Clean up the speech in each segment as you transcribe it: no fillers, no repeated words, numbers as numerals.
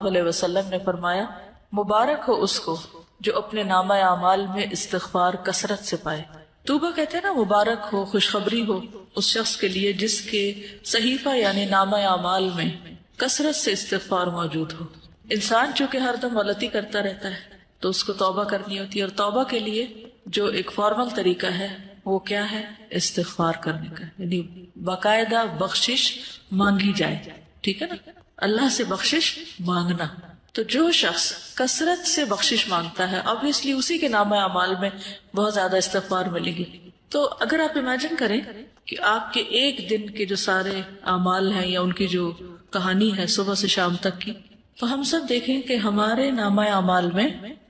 علیہ وسلم نے فرمایا، مبارک ہو اس کو جو اپنے نامہ اعمال میں استغفار کثرت سے پائے۔ توبہ کہتے ہیں نا، مبارک ہو، خوشخبری ہو اس شخص کے لیے جس کے صحیفہ یعنی نامہ اعمال میں کثرت سے استغفار موجود ہو۔ انسان چونکہ ہر دم غلطی کرتا رہتا ہے تو اس کو توبہ کرنی ہوتی ہے، اور توبہ کے لیے جو ایک فارمل طریقہ ہے وہ کیا ہے؟ استغفار کرنے کا، یعنی باقاعدہ بخشش مانگی جائے، ٹھیک ہے نا، اللہ سے بخشش مانگنا۔ تو جو شخص کثرت سے بخشش مانگتا ہے obviously اسی کے نامہ اعمال میں بہت زیادہ استغفار ملے گی۔ تو اگر آپ امیجن کریں کہ آپ کے ایک دن کے جو سارے اعمال ہیں یا ان کی جو کہانی ہے صبح سے شام تک کی، تو ہم سب دیکھیں کہ ہمارے نامہ اعمال میں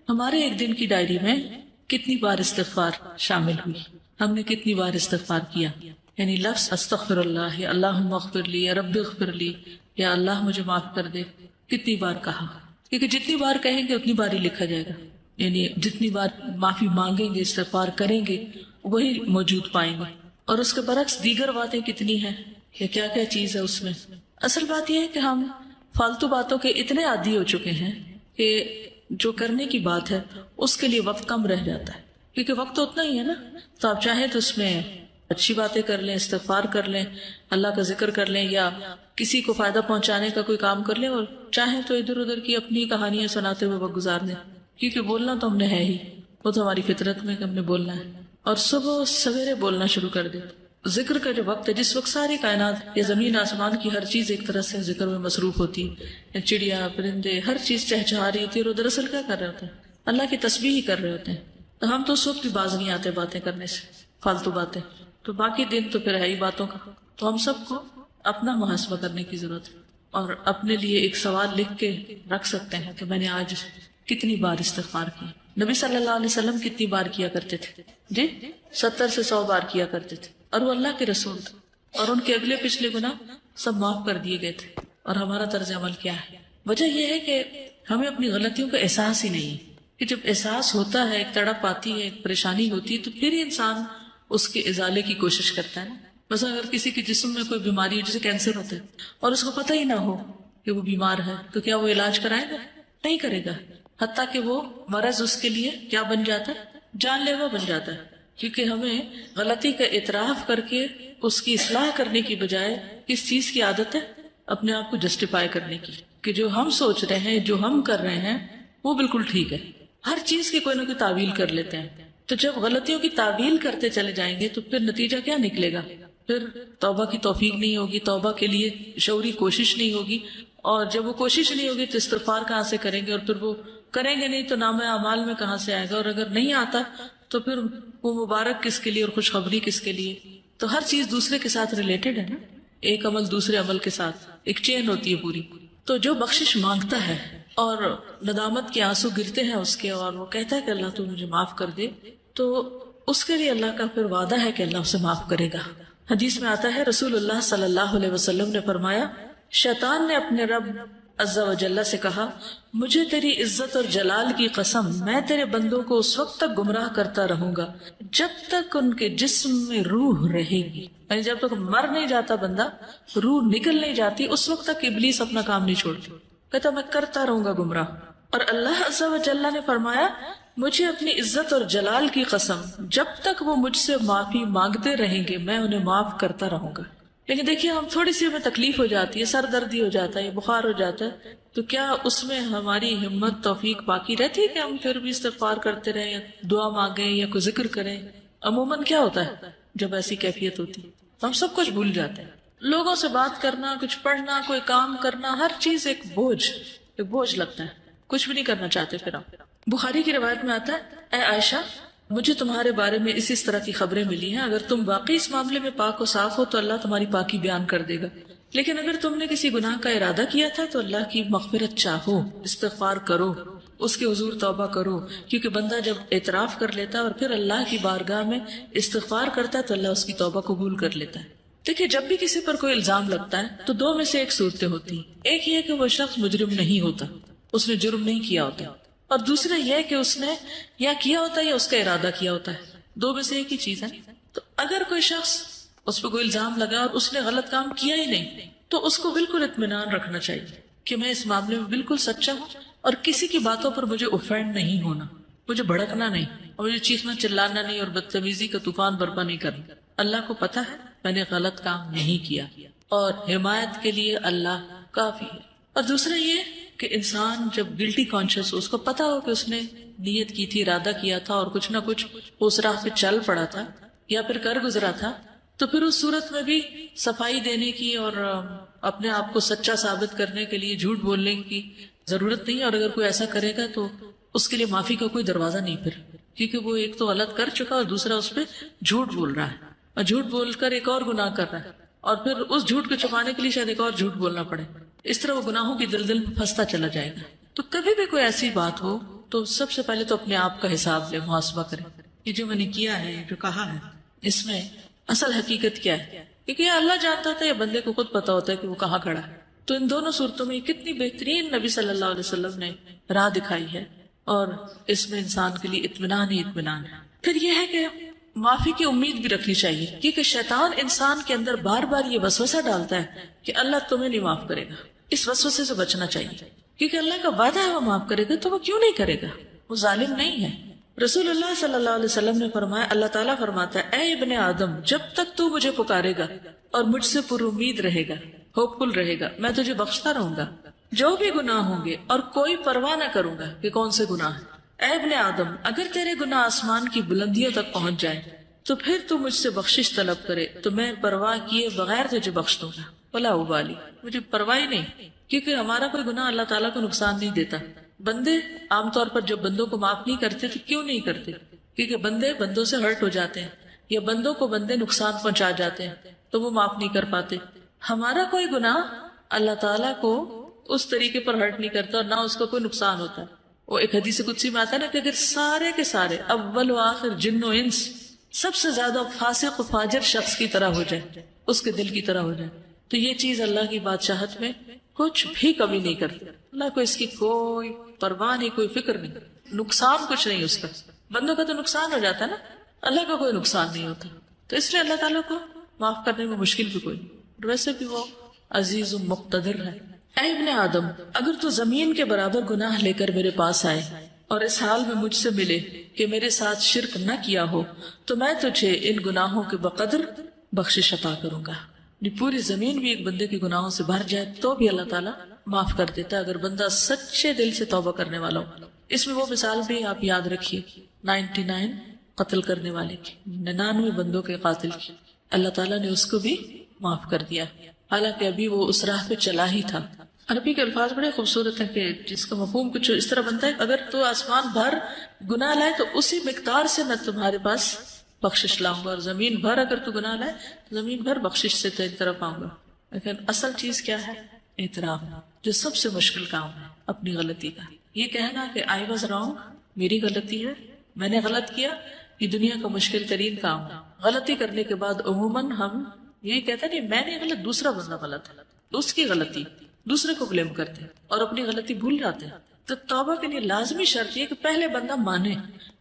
ہمارے ایک دن کی ڈائری میں کتنی بار استغفار شامل ہوئی، ہم نے کتنی بار استغفار کیا، یعنی لفظ استغفر اللہ یا اللہم اغفر لی یا رب اغفر لی یا اللہ مجھے معاف کر دے کتنی بار کہا، کیونکہ جتنی بار کہیں گے اتنی بار ہی لکھا جائے گا، یعنی جتنی بار معافی مانگیں گے استغفار کریں گے وہی موجود پائیں گے۔ اور اس کے برعکس دیگر باتیں کتنی ہیں کہ کیا کیا چیز ہے اس میں۔ اصل بات یہ ہے کہ ہم فالتو باتوں کے اتنے عادی ہو چکے ہیں کہ جو کرنے کی بات ہے اس کے لیے وقت کم رہ جاتا ہے، کیونکہ وقت تو اتنا ہی ہے نا، تو آپ چاہیں تو اس میں اچھی باتیں کر لیں، استغفار کر لیں، اللہ کا ذکر کر لیں، یا کسی کو فائدہ پہنچانے کا کوئی کام کر لیں، اور چاہیں تو ادھر ادھر کی اپنی کہانیاں سناتے ہوئے وقت گزار دیں، کیونکہ بولنا تو ہم نے ہے ہی، وہ تو ہماری فطرت میں کہ ہم نے بولنا ہے، اور صبح سویرے بولنا شروع کر دیں۔ ذکر کا جو وقت ہے جس وقت ساری کائنات یا زمین آسمان کی ہر چیز ایک طرح سے ذکر میں مصروف ہوتی ہے، چڑیا پرندے ہر چیز چہچہا رہی ہوتی ہے، اور دراصل کیا کر رہے ہوتے ہیں؟ اللہ کی تسبیح ہی کر رہے ہوتے ہیں۔ تو ہم تو اس وقت بھی باز نہیں آتے باتیں کرنے سے، فالتو باتیں، تو باقی دن تو پھر ہے ہی باتوں کا۔ تو ہم سب کو اپنا محاسبہ کرنے کی ضرورت ہے، اور اپنے لیے ایک سوال لکھ کے رکھ سکتے ہیں کہ میں نے آج کتنی بار استغفار کیا۔ نبی صلی اللہ علیہ وسلم کتنی بار کیا کرتے تھے؟ جی 70 سے 100 بار کیا کرتے تھے، اور وہ اللہ کے رسول تھے، اور ان کے اگلے پچھلے گناہ سب معاف کر دیے گئے تھے۔ اور ہمارا طرز عمل کیا ہے؟ وجہ یہ ہے کہ ہمیں اپنی غلطیوں کا احساس ہی نہیں ہے، کہ جب احساس ہوتا ہے، ایک تڑپ آتی ہے، ایک پریشانی ہوتی ہے، تو پھر ہی انسان اس کے ازالے کی کوشش کرتا ہے نا۔ بس اگر کسی کے جسم میں کوئی بیماری ہو، جیسے کینسر ہوتا ہے، اور اس کو پتہ ہی نہ ہو کہ وہ بیمار ہے، تو کیا وہ علاج کرائے گا؟ نہیں کرے گا، حتیٰ کہ وہ مرض اس کے لیے کیا بن جاتا ہے؟ جان لیوا بن جاتا ہے، کیونکہ ہمیں غلطی کا اعتراف کر کے اس کی اصلاح کرنے کی بجائے کس چیز کی عادت ہے؟ اپنے آپ کو جسٹیفائی کرنے کی، کہ جو ہم سوچ رہے ہیں، جو ہم کر رہے ہیں وہ بالکل ٹھیک ہے۔ ہر چیز کی کوئی نہ کوئی تعویل کر لیتے ہیں، تو جب غلطیوں کی تعویل کرتے چلے جائیں گے تو پھر نتیجہ کیا نکلے گا؟ پھر توبہ کی توفیق نہیں ہوگی، توبہ کے لیے شعوری کوشش نہیں ہوگی، اور جب وہ کوشش نہیں ہوگی تو استغفار کہاں سے کریں گے، اور پھر وہ کریں گے نہیں تو نامہ اعمال میں کہاں سے آئے گا، اور اگر نہیں آتا تو پھر وہ مبارک کس کے لیے اور خوشخبری کس کے لیے؟ تو ہر چیز دوسرے کے ساتھ ریلیٹڈ ہے نا، ایک عمل دوسرے عمل کے ساتھ ایک چین ہوتی ہے پوری۔ تو جو بخشش مانگتا ہے اور ندامت کے آنسو گرتے ہیں اس کے، اور وہ کہتا ہے کہ اللہ تو مجھے معاف کر دے، تو اس کے لیے اللہ کا پھر وعدہ ہے کہ اللہ اسے معاف کرے گا۔ حدیث میں آتا ہے رسول اللہ صلی اللہ علیہ وسلم نے فرمایا، شیطان نے اپنے رب عز و جل سے کہا، مجھے تیری عزت اور جلال کی قسم، میں تیرے بندوں کو اس وقت تک گمراہ کرتا رہوں گا جب تک ان کے جسم میں روح رہے گی، یعنی جب تک مر نہیں جاتا بندہ، روح نکل نہیں جاتی، اس وقت تک ابلیس اپنا کام نہیں چھوڑتی، کہتا میں کرتا رہوں گا گمراہ۔ اور اللہ عز و جل نے فرمایا، مجھے اپنی عزت اور جلال کی قسم، جب تک وہ مجھ سے معافی مانگتے رہیں گے میں انہیں معاف کرتا رہوں گا۔ لیکن دیکھیے ہم تھوڑی سی ہمیں تکلیف ہو جاتی ہے، سر دردی ہو جاتا ہے، بخار ہو جاتا ہے، تو کیا اس میں ہماری ہمت توفیق باقی رہتی ہے کہ ہم پھر بھی استغفار کرتے رہیں یا دعا مانگیں یا کوئی ذکر کریں؟ عموماً کیا ہوتا ہے جب ایسی کیفیت ہوتی ہے تو ہم سب کچھ بھول جاتے ہیں، لوگوں سے بات کرنا، کچھ پڑھنا، کوئی کام کرنا، ہر چیز ایک بوجھ لگتا ہے، کچھ بھی نہیں کرنا چاہتے پھر ہم۔ بخاری کی روایت میں آتا ہے، اے عائشہ مجھے تمہارے بارے میں اس طرح کی خبریں ملی ہیں، اگر تم واقعی اس معاملے میں پاک و صاف ہو تو اللہ تمہاری پاکی بیان کر دے گا، لیکن اگر تم نے کسی گناہ کا ارادہ کیا تھا تو اللہ کی مغفرت چاہو، استغفار کرو، اس کے حضور توبہ کرو، کیونکہ بندہ جب اعتراف کر لیتا ہے اور پھر اللہ کی بارگاہ میں استغفار کرتا ہے تو اللہ اس کی توبہ قبول کر لیتا ہے۔ دیکھیے جب بھی کسی پر کوئی الزام لگتا ہے تو دو میں سے ایک صورتیں ہوتی ہیں، ایک یہ کہ وہ شخص مجرم نہیں ہوتا، اس نے جرم نہیں کیا ہوتا، اور دوسرا یہ کہ اس نے یا کیا ہوتا ہے یا اس کا ارادہ کیا ہوتا ہے، دو میں سے ایک ہی چیز ہے۔ تو اگر کوئی شخص اس پہ کوئی الزام لگا اور اس نے غلط کام کیا ہی نہیں تو اس کو بالکل اطمینان رکھنا چاہیے کہ میں اس معاملے میں بالکل سچا ہوں اور کسی کی باتوں پر مجھے اوفینڈ نہیں ہونا، مجھے بھڑکنا نہیں اور مجھے چیخنا چلانا نہیں اور بدتمیزی کا طوفان برپا نہیں کرنا۔ اللہ کو پتا ہے میں نے غلط کام نہیں کیا اور حمایت کے لیے اللہ کافی ہے۔ اور دوسرا یہ کہ انسان جب گلٹی کانشیس ہو، اس کو پتا ہو کہ اس نے نیت کی تھی، ارادہ کیا تھا اور کچھ نہ کچھ اس راہ پہ چل پڑا تھا یا پھر کر گزرا تھا، تو پھر اس صورت میں بھی صفائی دینے کی اور اپنے آپ کو سچا ثابت کرنے کے لیے جھوٹ بولنے کی ضرورت نہیں، اور اگر کوئی ایسا کرے گا تو اس کے لیے معافی کا کوئی دروازہ نہیں پھر، کیونکہ وہ ایک تو غلط کر چکا اور دوسرا اس پہ جھوٹ بول رہا ہے اور جھوٹ بول کر ایک اور گناہ کر رہا ہے اور پھر اس جھوٹ کو چھپانے کے لیے شاید ایک اور جھوٹ بولنا پڑے، اس طرح وہ گناہوں کی دلدل میں پھنستا چلا جائے گا۔ تو کبھی بھی کوئی ایسی بات ہو تو سب سے پہلے تو اپنے آپ کا حساب لے، محاسبہ کرے، یہ جو میں نے کیا ہے، یہ جو کہا ہے، اس میں اصل حقیقت کیا ہے، کیونکہ یہ اللہ جانتا تھا، یا بندے کو خود پتا ہوتا ہے کہ وہ کہاں کھڑا ہے۔ تو ان دونوں صورتوں میں کتنی بہترین نبی صلی اللہ علیہ وسلم نے راہ دکھائی ہے، اور اس میں انسان کے لیے اطمینان ہی اطمینان ہے۔ پھر یہ ہے کہ معافی کی امید بھی رکھنی چاہیے، کیونکہ شیطان انسان کے اندر بار بار یہ وسوسہ ڈالتا ہے کہ اللہ تمہیں نہیں معاف کرے گا۔ اس وسوسے سے بچنا چاہیے، کیونکہ اللہ کا وعدہ ہے وہ معاف کرے گا، تو وہ کیوں نہیں کرے گا؟ وہ ظالم نہیں ہے۔ رسول اللہ صلی اللہ علیہ وسلم نے فرمایا، اللہ تعالیٰ فرماتا ہے، اے ابن آدم، جب تک تو مجھے پکارے گا اور مجھ سے پر امید رہے گا، ہوپ فل رہے گا، میں تجھے بخشتا رہوں گا جو بھی گناہ ہوں گے، اور کوئی پرواہ نہ کروں گا کہ کون سے گناہ ہیں۔ اے ابن آدم، اگر تیرے گناہ آسمان کی بلندیوں تک پہنچ جائیں تو پھر تو مجھ سے بخشش طلب کرے تو میں پرواہ کیے بغیر تجھے بخش دوں گا، ولا ابالی، مجھے پرواہ ہی نہیں، کیونکہ ہمارا کوئی گناہ اللہ تعالیٰ کو نقصان نہیں دیتا۔ بندے عام طور پر جب بندوں کو معاف نہیں کرتے تو کیوں نہیں کرتے؟ کیونکہ بندے بندوں سے ہرٹ ہو جاتے ہیں، یا بندوں کو بندے نقصان پہنچا جاتے ہیں تو وہ معاف نہیں کر پاتے۔ ہمارا کوئی گناہ اللہ تعالیٰ کو اس طریقے پر ہرٹ نہیں کرتا اور نہ اس کو کوئی نقصان ہوتا ہے۔ وہ ایک حدیث قدسی میں آتا ہے نا کہ اگر سارے کے سارے اول و آخر جن و انس سب سے زیادہ فاسق و فاجر شخص کی طرح ہو جائے، اس کے دل کی طرح ہو جائے، تو یہ چیز اللہ کی بادشاہت میں کچھ بھی کمی نہیں کرتی۔ اللہ کو اس کی کوئی پرواہ نہیں، کوئی فکر نہیں، نقصان کچھ نہیں اس کا۔ بندوں کا تو نقصان ہو جاتا ہے نا، اللہ کا کوئی نقصان نہیں ہوتا، تو اس لیے اللہ تعالیٰ کو معاف کرنے میں مشکل بھی کوئی نہیں، ویسے بھی وہ عزیز و مقتدر ہے۔ اے ابن آدم، اگر تو زمین کے برابر گناہ لے کر میرے پاس آئے اور اس حال میں مجھ سے ملے کہ میرے ساتھ شرک نہ کیا ہو تو میں تجھے ان گناہوں کے بقدر بخشش عطا کروں گا۔ پوری زمین بھی ایک بندے کے گناہوں سے بھر جائے تو بھی اللہ تعالیٰ معاف کر دیتا ہے اگر بندہ سچے دل سے توبہ کرنے والا ہو۔ اس میں وہ مثال بھی آپ یاد رکھیے، 99 قتل کرنے والے کی، 99 بندوں کے قاتل کی، اللہ تعالیٰ نے اس کو بھی معاف کر دیا، حالانکہ ابھی وہ اس راہ پہ چلا ہی تھا۔ عربی کے الفاظ بڑے خوبصورت ہیں کہ جس کا مفہوم کچھ اس طرح بنتا ہے، اگر تو آسمان بھر گناہ لائے تو اسی مقدار سے میں تمہارے پاس بخشش لاؤں گا، اور زمین بھر اگر تو گناہ لائے زمین بھر بخشش سے تیری طرف آؤں گا۔ لیکن اصل چیز کیا ہے؟ اعتراف، جو سب سے مشکل کام ہے اپنی غلطی کا۔ یہ کہنا کہ آئی واز رانگ، میری غلطی ہے، میں نے غلط کیا، یہ دنیا کا مشکل ترین کام ہے۔ غلطی کرنے کے بعد عموماً ہم یہی کہتے ہیں نہیں میں نے غلط، دوسرا بندہ غلط ہے، اس کی غلطی، دوسرے کو بلیم کرتے ہیں اور اپنی غلطی بھول جاتے ہیں۔ تو توبہ کے لیے لازمی شرط یہ کہ پہلے بندہ مانے،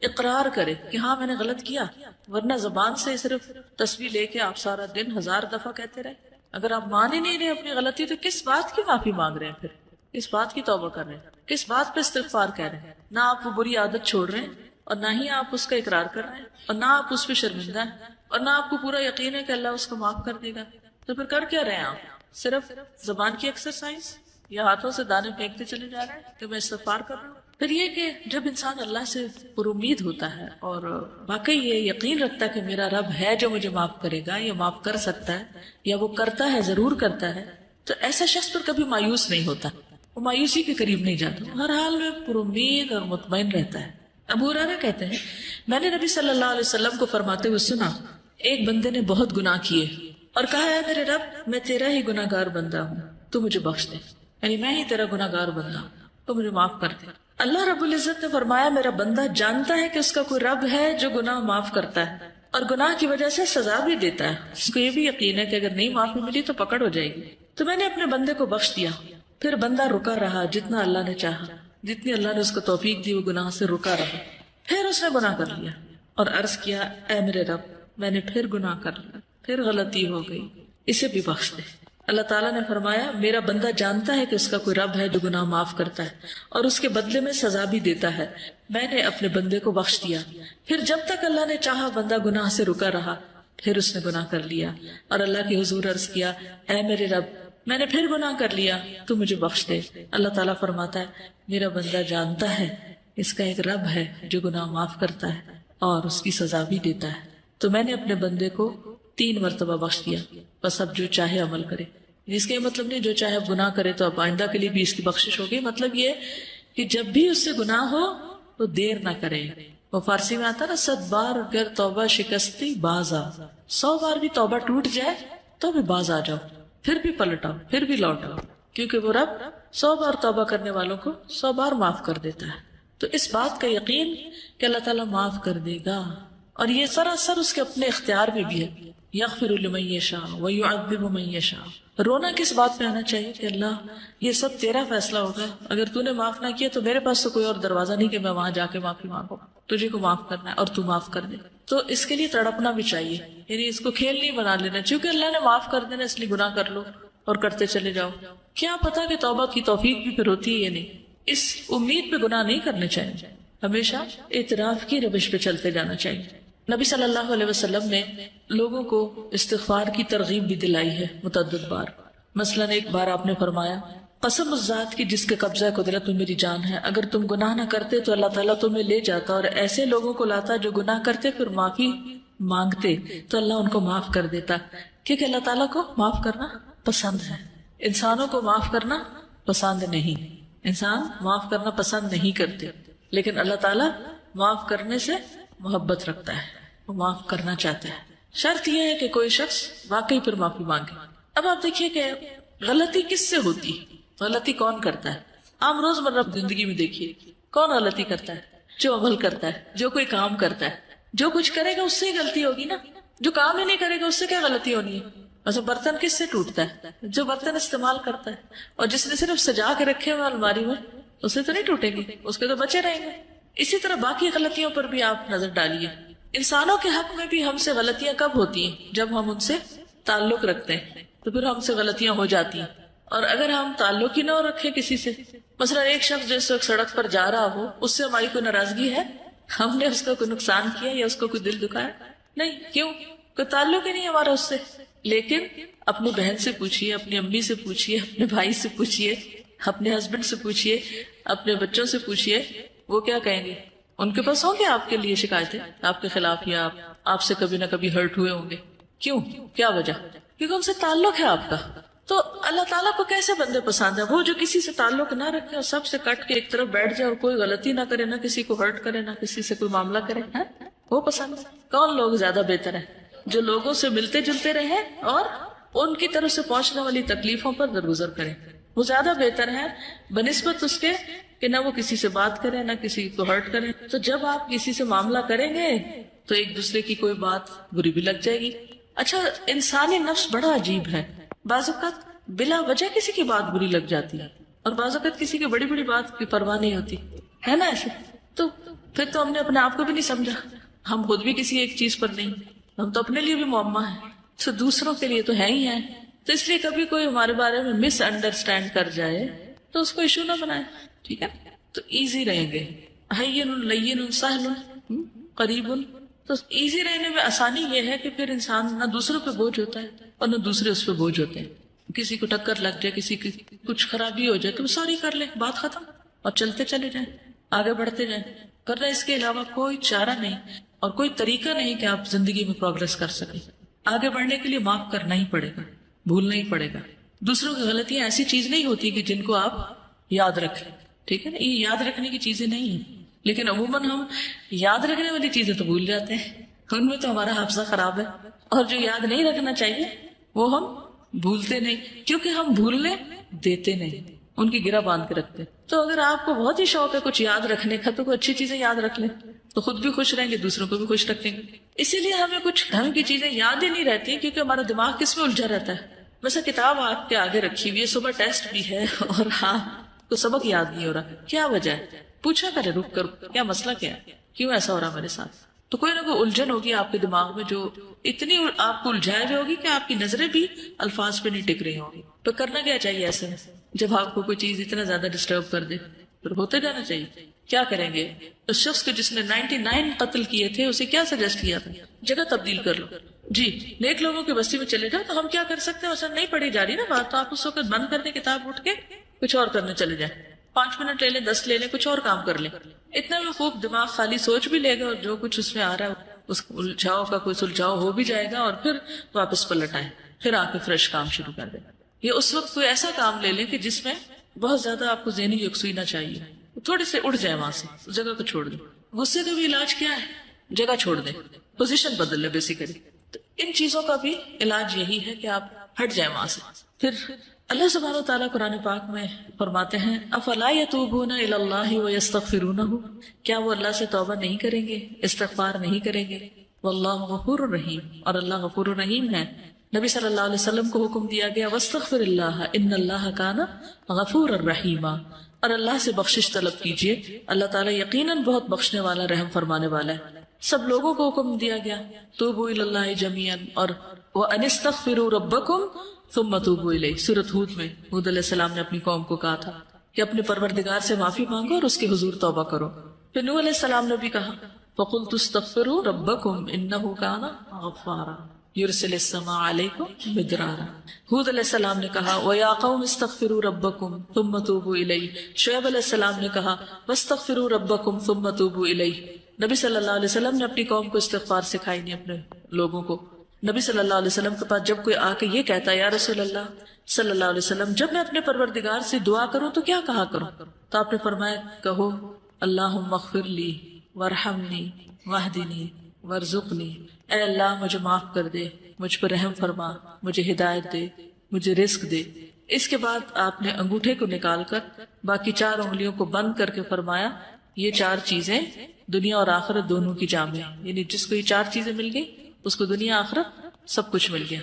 اقرار کرے کہ ہاں میں نے غلط کیا، ورنہ زبان سے صرف تسبیح لے کے آپ سارا دن 1000 دفعہ کہتے رہے، اگر آپ مان ہی نہیں رہے اپنی غلطی تو کس بات کی معافی مانگ رہے ہیں؟ پھر کس بات کی توبہ کر رہے ہیں؟ کس بات پہ استغفار کہہ رہے ہیں؟ نہ آپ وہ بری عادت چھوڑ رہے ہیں اور نہ ہی آپ اس کا اقرار کر رہے ہیں اور نہ آپ اس پہ شرمندہ ہیں اور نہ آپ کو پورا یقین ہے کہ اللہ اس کو معاف کر دے گا، تو پھر کر کیا رہے ہیں آپ؟ صرف زبان کی ایکسرسائز یا ہاتھوں سے دانے پھینکتے چلے جا رہے ہیں کہ میں استغفار کر رہا ہوں۔ پھر یہ کہ جب انسان اللہ سے پر امید ہوتا ہے اور واقعی یہ یقین رکھتا ہے کہ میرا رب ہے جو مجھے معاف کرے گا یا معاف کر سکتا ہے یا وہ کرتا ہے، ضرور کرتا ہے، تو ایسا شخص پر کبھی مایوس نہیں ہوتا، وہ مایوسی کے قریب نہیں جاتا، ہر حال میں پر امید اور مطمئن رہتا ہے۔ ابو ہریرہ کہتے ہیں میں نے نبی صلی اللہ علیہ وسلم کو فرماتے ہوئے سنا، ایک بندے نے بہت گناہ کیے اور کہا ہے میرے رب میں تیرا ہی گناہ گار بندہ ہوں، تو مجھے بخش دے، یعنی میں ہی تیرا گناہ گار بندہ ہوں تو مجھے معاف کر دے۔ اللہ رب العزت نے فرمایا میرا بندہ جانتا ہے کہ اس کا کوئی رب ہے جو گناہ معاف کرتا ہے اور گناہ کی وجہ سے سزا بھی دیتا ہے، اس کو یہ بھی یقین ہے کہ اگر نہیں معافی ملی تو پکڑ ہو جائے گی، تو میں نے اپنے بندے کو بخش دیا۔ پھر بندہ رکا رہا جتنا اللہ نے چاہا، جتنی اللہ نے اس کو توفیق دی وہ گناہ سے رکا رہا، پھر اس نے گناہ کر لیا اور عرض کیا اے میرے رب میں نے پھر گناہ کر لیا، پھر غلطی ہو گئی، اسے بھی بخش دے۔ اللہ تعالیٰ نے فرمایا میرا بندہ جانتا ہے کہ اس کا کوئی رب ہے جو گناہ معاف کرتا ہے اور اس کے بدلے میں سزا بھی دیتا ہے. میں نے اپنے بندے کو بخش دیا. پھر جب تک اللہ نے چاہا بندہ گناہ سے رکا رہا، پھر اس نے گناہ کر لیا اور اللہ کے حضور عرض کیا اے میرے رب میں نے پھر گناہ کر لیا، تو مجھے بخش دے. اللہ تعالیٰ فرماتا ہے میرا بندہ جانتا ہے اس کا ایک رب ہے جو گناہ معاف کرتا ہے اور اس کی سزا بھی دیتا ہے، تو میں نے اپنے بندے کو 3 مرتبہ بخش دیا، بس اب جو چاہے عمل کرے. اس کا یہ مطلب نہیں جو چاہے اب گناہ کرے تو اب آئندہ کے لیے بھی اس کی بخشش ہوگی. مطلب یہ کہ جب بھی اس سے گناہ ہو تو دیر نہ کرے. وہ فارسی میں آتا نا 100 بار اگر توبہ شکستی باز آ، 100 بار بھی توبہ ٹوٹ جائے تو بھی باز آ جاؤ، پھر بھی پلٹ آؤ، پھر بھی لوٹ آؤ، کیونکہ وہ رب 100 بار توبہ کرنے والوں کو 100 بار معاف کر دیتا ہے. تو اس بات کا یقین کہ اللہ تعالیٰ معاف کر دے گا، اور یہ سراسر اس کے اپنے اختیار میں بھی ہے. یغفر لمن یشاء ویعذب من یشاء. رونا کس بات پہ آنا چاہیے کہ اللہ یہ سب تیرا فیصلہ ہوگا، اگر تو نے معاف نہ کیا تو میرے پاس تو کوئی اور دروازہ نہیں کہ میں وہاں جا کے معافی مانگوں، تجھے کو معاف کرنا ہے اور تو معاف کر دے. تو اس کے لیے تڑپنا بھی چاہیے، یعنی اس کو کھیل نہیں بنا لینا چونکہ اللہ نے معاف کر دینا اس لیے گناہ کر لو اور کرتے چلے جاؤ. کیا پتا کہ توبہ کی توفیق بھی پھر ہوتی ہے یا نہیں. اس امید پہ گناہ نہیں کرنے چاہیے، ہمیشہ اعتراف کی روش پہ چلتے جانا چاہیے. نبی صلی اللہ علیہ وسلم نے لوگوں کو استغفار کی ترغیب بھی دلائی ہے متعدد بار. مثلا ایک بار آپ نے فرمایا قسم اس ذات کی جس کے قبضہ قدرت میں میری جان ہے، اگر تم گناہ نہ کرتے تو اللہ تعالیٰ تمہیں لے جاتا اور ایسے لوگوں کو لاتا جو گناہ کرتے پھر معافی مانگتے تو اللہ ان کو معاف کر دیتا. کیونکہ اللہ تعالیٰ کو معاف کرنا پسند ہے، انسانوں کو معاف کرنا پسند نہیں. انسان معاف کرنا پسند نہیں کرتے، لیکن اللہ تعالیٰ معاف کرنے سے محبت رکھتا ہے، وہ معاف کرنا چاہتا ہے. شرط یہ ہے کہ کوئی شخص واقعی پھر معافی مانگے. اب آپ دیکھیے کہ غلطی کس سے ہوتی ہے، غلطی کون کرتا ہے. عام روزمرہ زندگی میں دیکھیے کون غلطی کرتا ہے، جو عمل کرتا ہے، جو کوئی کام کرتا ہے. جو کچھ کرے گا اس سے ہی غلطی ہوگی نا، جو کام ہی نہیں کرے گا اس سے کیا غلطی ہونی ہے. ویسے برتن کس سے ٹوٹتا ہے، جو برتن استعمال کرتا ہے، اور جس نے صرف سجا کے رکھے ہوئے الماری میں اس سے تو نہیں ٹوٹیں گے، اس کے تو بچے رہیں گے. اسی طرح باقی غلطیوں پر بھی آپ نظر ڈالیے. انسانوں کے حق میں بھی ہم سے غلطیاں کب ہوتی ہیں، جب ہم ان سے تعلق رکھتے ہیں تو پھر ہم سے غلطیاں ہو جاتی ہیں. اور اگر ہم تعلق ہی نہ رکھے کسی سے، مثلا ایک شخص جس وقت سڑک پر جا رہا ہو اس سے ہماری کوئی ناراضگی ہے، ہم نے اس کو کوئی نقصان کیا یا اس کو کوئی دل دکھایا نہیں، کیوں؟ کوئی تعلق ہی نہیں ہمارا اس سے. لیکن اپنی بہن سے پوچھئے، اپنی امی سے پوچھئے، اپنے بھائی سے پوچھئے، اپنے ہسبینڈ سے پوچھئے، اپنے بچوں سے پوچھئے، وہ کیا کہیں گے؟ ان کے پاس ہوں گے آپ کے لیے شکایتیں آپ کے خلاف، یا آپ سے کبھی نہ کبھی ہرٹ ہوئے ہوں گے. کیوں؟ کیا وجہ؟ کیونکہ ان سے تعلق ہے آپ کا. تو اللہ تعالیٰ کو کیسے بندے پسند ہے؟ وہ جو کسی سے تعلق نہ رکھے اور سب سے کٹ کے ایک طرف بیٹھ جائے اور کوئی غلطی نہ کرے، نہ کسی کو ہرٹ کرے، نہ کسی سے کوئی معاملہ کرے، وہ پسند ہے. کون لوگ زیادہ بہتر ہیں؟ جو لوگوں سے ملتے جلتے رہے اور ان کی طرف سے پہنچنے والی تکلیفوں پر درگزر کریں، وہ زیادہ بہتر ہے بنسبت اس کے کہ نہ وہ کسی سے بات کرے نہ کسی کو ہرٹ کرے. تو جب آپ کسی سے معاملہ کریں گے تو ایک دوسرے کی کوئی بات بری بھی لگ جائے گی. اچھا، انسانی نفس بڑا عجیب ہے، بعض اوقات بلا وجہ کسی کی بات بری لگ جاتی ہے اور بعض اوقات کسی کی بڑی بڑی بات کی پرواہ نہیں ہوتی ہے نا ایسے. تو پھر تو ہم نے اپنے آپ کو بھی نہیں سمجھا، ہم خود بھی کسی ایک چیز پر نہیں، ہم تو اپنے لیے بھی معمہ ہیں تو دوسروں کے لیے تو ہے ہی ہے. تو اس لیے کبھی کوئی ہمارے بارے میں مس انڈرسٹینڈ کر جائے تو اس کو ایشو نہ بنائے، ٹھیک ہے؟ تو ایزی رہیں گے، ہین لین سہل قریب. تو ایزی رہنے میں آسانی یہ ہے کہ پھر انسان نہ دوسروں پہ بوجھ ہوتا ہے اور نہ دوسرے اس پہ بوجھ ہوتے ہیں. کسی کو ٹکر لگ جائے، کسی کی کچھ خرابی ہو جائے تو سوری کر لیں، بات ختم، اور چلتے چلے جائیں، آگے بڑھتے جائیں. کرنا اس کے علاوہ کوئی چارہ نہیں اور کوئی طریقہ نہیں کہ آپ زندگی میں پروگرس کر سکیں. آگے بڑھنے کے لیے معاف کرنا ہی پڑے گا، بھولنا ہی پڑے گا. دوسروں کی غلطیاں ایسی چیز نہیں ہوتی کہ جن کو آپ یاد رکھیں، ٹھیک ہے نا؟ یہ یاد رکھنے کی چیزیں نہیں ہیں، لیکن عموماً ہم یاد رکھنے والی چیزیں تو بھول جاتے ہیں، ان میں تو ہمارا حافظہ خراب ہے. اور جو یاد نہیں رکھنا چاہیے وہ ہم بھولتے نہیں، کیونکہ ہم بھولنے دیتے نہیں، ان کی گرہ باندھ کے رکھتے. تو اگر آپ کو بہت ہی شوق ہے کچھ یاد رکھنے کا تو کوئی اچھی چیزیں یاد رکھ لیں تو خود بھی خوش رہیں گے، دوسروں کو بھی خوش رکھیں گے. اسی لیے ہمیں کچھ ڈھنگ کی چیزیں یاد ہی نہیں رہتی کیونکہ ہمارا دماغ کس میں الجھا رہتا ہے. ویسے کتاب آپ کے آگے رکھی ہوئی ہے، صبح ٹیسٹ بھی ہے اور کو سبق یاد نہیں ہو رہا، کیا وجہ ہے؟ پوچھا کرے رک کر، کیا مسئلہ کیا ہے، کیوں ایسا ہو رہا میرے ساتھ؟ تو کوئی نہ کوئی الجھن ہوگی آپ کے دماغ میں جو اتنی آپ کو الجھائے ہوئے ہوگی کہ آپ کی نظریں بھی الفاظ پہ نہیں ٹک رہی ہوں گی. تو کرنا کیا چاہیے ایسے میں جب آپ کو کوئی چیز اتنا زیادہ ڈسٹرب کر دے؟ پھر ہوتے جانا چاہیے. کیا کریں گے؟ اس شخص کو جس نے 99 قتل کیے تھے اسے کیا سجیسٹ کیا تھا؟ جگہ تبدیل کر لو. جی نیک لوگوں کی بستی میں چلے جاؤ. تو ہم کیا کر سکتے ہیں؟ مثلا نہیں پڑھی جا رہی نا بات، تو آپ اس وقت بند کر دیں کتاب، اٹھ کے کچھ اور کرنے چلے جائیں. 5 منٹ لے لیں، 10 لے لیں، کچھ اور کام کر لیں. اتنا میں خوب دماغ خالی سوچ بھی لے گا اور جو کچھ اس میں آ رہا ہے اس الجھاؤ کا کوئی سلجھاؤ ہو بھی جائے گا، اور پھر واپس پلٹ آئے، پھر آ کے فریش کام شروع کر دیں. یہ اس وقت کوئی ایسا کام لے لیں کہ جس میں بہت زیادہ آپ کو ذہنی یکسوئی نہ چاہیے، تھوڑے سے اڑ جائے وہاں سے، اس جگہ کو چھوڑ دیں. غصے کا بھی علاج کیا ہے؟ جگہ چھوڑ دیں، پوزیشن بدل لیں بیسیکلی. تو ان چیزوں کا بھی علاج یہی ہے کہ آپ ہٹ جائیں وہاں سے. پھر اللہ سبحانہ و تعالیٰ قرآن پاک میں فرماتے ہیں افلا یتوبون الی اللہ ویستغفرونہ، کیا وہ اللہ سے توبہ نہیں کریں گے، استغفار نہیں کریں گے؟ واللہ غفور الرحیم، اور اللہ غفور الرحیم ہے. نبی صلی اللہ علیہ وسلم کو حکم دیا گیا واستغفر اللہ ان اللہ کان غفور الرحیم، اور اللہ سے بخشش طلب کیجیے، اللہ تعالیٰ یقیناً بہت بخشنے والا، رحم فرمانے والا ہے. سب لوگوں کو حکم دیا گیا توبوا الی اللہ جمیعا، اور وان استغفروا ربکم ثم توبوا الیہ. سورۃ ہود میں ہود علیہ السلام نے اپنی قوم کو کہا تھا کہ اپنے پروردگار سے معافی مانگو اور اس کے حضور توبہ کرو. پھر نوح علیہ السلام نے بھی کہا فقلت استغفروا ربکم انہ کان غفارا یرسل السماء علیکم مدرارا. ہود علیہ السلام نے کہا وَيَا قَوْمِ اسْتَغْفِرُوا رَبَّكُمْ ثُمَّ تُوبُوا إِلَيْهِ. شعیب علیہ السلام نے کہا وَاسْتَغْفِرُوا رَبَّكُمْ ثُمَّ تُوبُوا إِلَيْهِ. نبی صلی اللہ علیہ وسلم نے اپنی قوم کو استغفار سکھائی نہیں، اپنے لوگوں کو. نبی صلی اللہ علیہ وسلم کے پاس جب کوئی آ کے یہ کہتا ہے یا رسول اللہ صلی اللہ علیہ وسلم جب میں اپنے پروردگار سے دعا کروں تو کیا کہا کروں؟ تو آپ نے فرمایا کہو اللہم اغفر لی وارحمنی واہدنی وارزقنی، اے اللہ مجھے معاف کر دے، مجھ پر رحم فرما، مجھے ہدایت دے، مجھے رزق دے. اس کے بعد آپ نے انگوٹھے کو نکال کر باقی 4 انگلیوں کو بند کر کے فرمایا یہ 4 چیزیں دنیا اور آخرت دونوں کی جامع ہیں. یعنی جس کو یہ 4 چیزیں مل گئی اس کو دنیا آخرت سب کچھ مل گیا.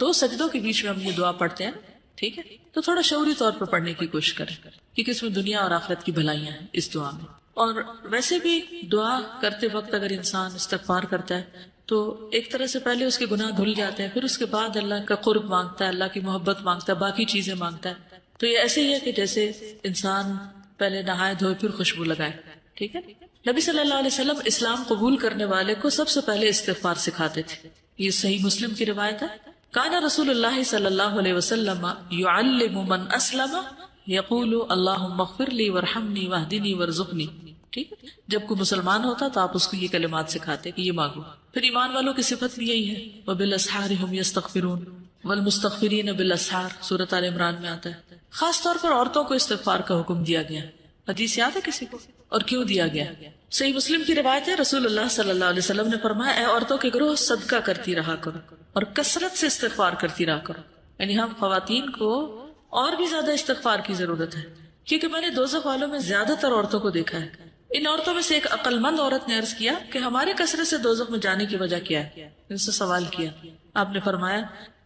2 سجدوں کے بیچ میں ہم یہ دعا پڑھتے ہیں، ٹھیک ہے؟ تو تھوڑا شعوری طور پر پڑھنے کی کوشش کریں کیونکہ اس میں دنیا اور آخرت کی بھلائیاں ہیں اس دعا میں. اور ویسے بھی دعا کرتے وقت اگر انسان استغفار کرتا ہے تو ایک طرح سے پہلے اس کے گناہ دھل جاتے ہیں، پھر اس کے بعد اللہ کا قرب مانگتا ہے، اللہ کی محبت مانگتا ہے، باقی چیزیں مانگتا ہے. تو یہ ایسے ہی ہے کہ جیسے انسان پہلے نہائے دھوئے پھر خوشبو لگائے، ٹھیک ہے؟ نبی صلی اللہ علیہ وسلم اسلام قبول کرنے والے کو سب سے پہلے استغفار سکھاتے تھے. یہ صحیح مسلم کی روایت ہے. کان رسول اللہ صلی اللہ علیہ وسلم یعلم من اسلم یقول اللہم اغفر لی وارحمنی واہدنی وارزقنی. ٹھیک ہے، جب کوئی مسلمان ہوتا تو آپ اس کو یہ کلمات سکھاتے کہ یہ مانگو. پھر ایمان والوں کی صفت بھی یہی ہے وبالاسحار هم یستغفرون والمستغفرین بالاسحار، سورۃ آل عمران میں آتا ہے. خاص طور پر عورتوں کو استغفار کا حکم دیا گیا. حدیث یاد ہے کسی کو؟ اور کیوں دیا گیا؟ صحیح مسلم کی روایت ہے رسول اللہ صلی اللہ علیہ وسلم نے فرمایا اے عورتوں کے گروہ صدقہ کرتی رہا کرو اور کثرت سے استغفار کرتی رہا کرو. یعنی ہم خواتین کو اور بھی زیادہ استغفار کی ضرورت ہے کیونکہ میں نے دوزخ والوں میں زیادہ تر عورتوں کو دیکھا ہے. ان عورتوں میں سے ایک عقل مند عورت نے عرض کیا کہ ہمارے کثرت سے دوزخ میں جانے کی وجہ کیا ہے؟ ان سے سوال کیا. آپ نے فرمایا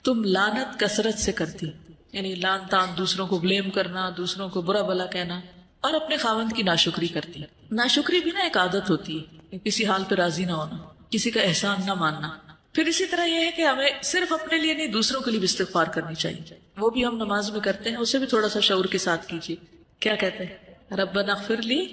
تم لعنت کثرت سے کرتی، یعنی لعن تان، دوسروں کو بلیم کرنا، دوسروں کو برا بھلا کہنا، اور اپنے خاوند کی ناشکری کرتی. ناشکری بھی نا ایک عادت ہوتی ہے، کسی حال پہ راضی نہ ہونا، کسی کا احسان نہ ماننا. پھر اسی طرح یہ ہے کہ ہمیں صرف اپنے لیے نہیں دوسروں کے لیے بھی استغفار کرنی چاہیے. وہ بھی ہم نماز میں کرتے ہیں، اسے بھی تھوڑا سا شعور کے ساتھ کیجیے. کیا کہتے ہیں؟ ربنا اغفر لی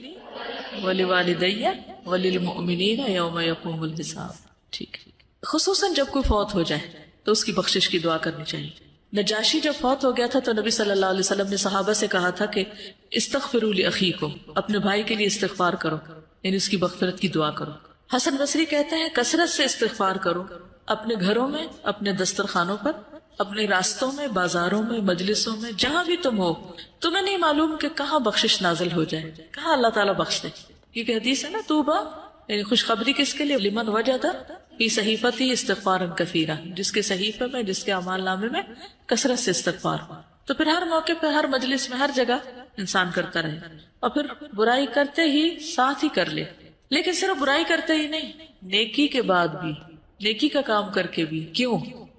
ولوالدی وللمؤمنین یوم یقوم الحساب. ٹھیک، خصوصاً جب کوئی فوت ہو جائے تو اس کی بخشش کی دعا کرنی چاہیے. نجاشی جب فوت ہو گیا تھا تو نبی صلی اللہ علیہ وسلم نے صحابہ سے کہا تھا کہ استغفروا لاخیکم، اپنے بھائی کے لیے استغفار کرو، یعنی اس کی مغفرت کی دعا کرو. حسن بصری کہتے ہیں کثرت سے استغفار کرو، اپنے گھروں میں، اپنے دسترخوانوں پر، اپنے راستوں میں، بازاروں میں، مجلسوں میں، جہاں بھی تم ہو. تمہیں نہیں معلوم کہ کہاں بخشش نازل ہو جائے، کہاں اللہ تعالیٰ بخش دے. کیونکہ حدیث ہے نا توبہ، یعنی خوشخبری کس کے لیے؟ لمن وجد فی صحیفتی استغفارا کثیرا، جس کے صحیفے میں، جس کے اعمال نامے میں کثرت سے استغفار ہو. تو پھر ہر موقع پہ، ہر مجلس میں، ہر جگہ انسان کرتا رہے، اور پھر برائی کرتے ہی ساتھ ہی کر لے. لیکن صرف برائی کرتے ہی نہیں، نیکی کے بعد بھی، نیکی کا کام کر کے بھی. کیوں؟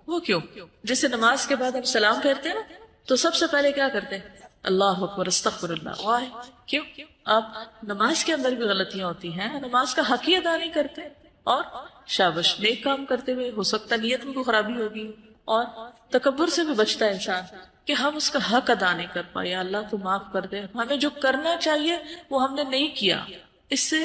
وہ کیوں؟ جیسے نماز کے بعد ہم سلام پھیرتے ہیں نا تو سب سے پہلے کیا کرتے ہیں؟ اللہ اکبر، استغفر اللہ. واہ، کیوں؟ آپ نماز کے اندر بھی غلطیاں ہوتی ہیں، نماز کا حق ہی ادا نہیں کرتے. اور شابش نیک کام کرتے ہوئے ہو سکتا نیت میں کوئی خرابی ہوگی، اور تکبر سے بھی بچتا ہے انسان کہ ہم اس کا حق ادا نہیں کر پائے، یا اللہ تو معاف کر دے، ہمیں جو کرنا چاہیے وہ ہم نے نہیں کیا. اس سے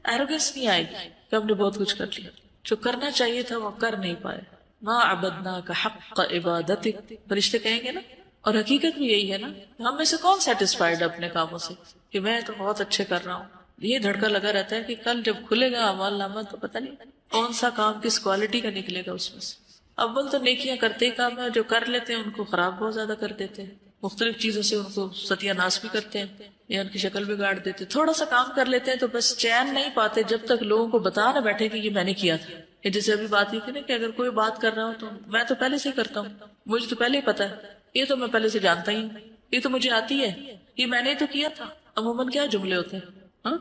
ایروگنس نہیں آئے گی کہ ہم نے بہت کچھ کر لیا، جو کرنا چاہیے تھا وہ کر نہیں پائے. ما عبدناک حق عبادتک، فرشتے کہیں گے نا. اور حقیقت بھی یہی ہے نا، ہم میں سے کون سیٹسفائیڈ اپنے کاموں سے کہ میں تو بہت اچھے کر رہا ہوں. یہ دھڑکا لگا رہتا ہے کہ کل جب کھلے گا اعمال نامہ تو پتہ نہیں کون سا کام کس کوالٹی کا نکلے گا اس میں سے. اول تو نیکیاں کرتے ہی کام ہے، جو کر لیتے ہیں ان کو خراب بہت زیادہ کر دیتے ہیں، مختلف چیزوں سے ان کو ستیہ ناش بھی کرتے ہیں یا ان کی شکل بگاڑ دیتے. تھوڑا سا کام کر لیتے ہیں تو بس چین نہیں پاتے جب تک لوگوں کو بتا نہ بیٹھے کہ یہ میں نے کیا تھا. یہ جیسے ابھی بات یہ تھی نا کہ اگر کوئی بات کر رہا ہو تو میں تو پہلے سے ہی کرتا ہوں، مجھے تو پہلے ہی پتا ہے، یہ تو میں پہلے سے جانتا ہی ہوں، یہ تو مجھے آتی ہے، یہ میں نے تو کیا تھا. عموماً کیا جملے ہوتے ہیں، ہاں